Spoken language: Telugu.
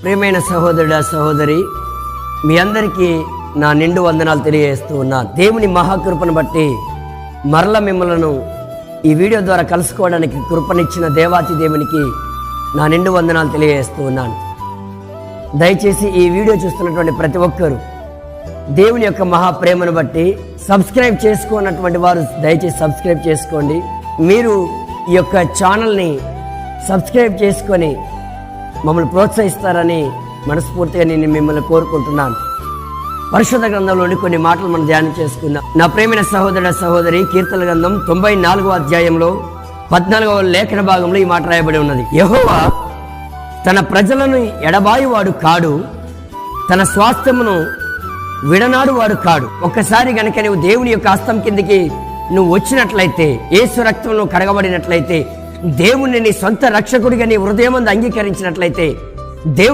ప్రియమైన సహోదరుడా సహోదరి, మీ అందరికీ నా నిండు వందనాలు తెలియజేస్తూ ఉన్నాను. దేవుని మహాకృపను బట్టి మరల మిమ్మలను ఈ వీడియో ద్వారా కలుసుకోవడానికి కృపనిచ్చిన దేవాతి దేవునికి నా నిండు వందనాలు తెలియజేస్తూ ఉన్నాను. దయచేసి ఈ వీడియో చూస్తున్నటువంటి ప్రతి ఒక్కరూ దేవుని యొక్క మహాప్రేమను బట్టి సబ్స్క్రైబ్ చేసుకున్నటువంటి వారు దయచేసి సబ్స్క్రైబ్ చేసుకోండి. మీరు ఈ యొక్క ఛానల్ని సబ్స్క్రైబ్ చేసుకొని మమ్మల్ని ప్రోత్సహిస్తారని మనస్ఫూర్తిగా నేను మిమ్మల్ని కోరుకుంటున్నాను. పరిశుద్ధ గ్రంథంలోని కొన్ని మాటలు మనం ధ్యానం చేసుకుందాం. నా ప్రేమైన సహోదర సహోదరి, కీర్తన గ్రంథం 94వ అధ్యాయంలో 14వ లేఖన భాగంలో ఈ మాట రాయబడి ఉన్నది. యెహోవా తన ప్రజలను ఎడబాయువాడు కాడు, తన స్వాస్థ్యమును విడనాడు వాడు కాడు. ఒక్కసారి గనక నువ్వు దేవుని యొక్క హస్తం కిందికి నువ్వు వచ్చినట్లయితే, యేసు రక్తంలో కడగబడినట్లయితే, దేవుణ్ణి నీ సొంత రక్షకుడిగా నీ హృదయమందు అంగీకరించినట్లయితే, దేవుడు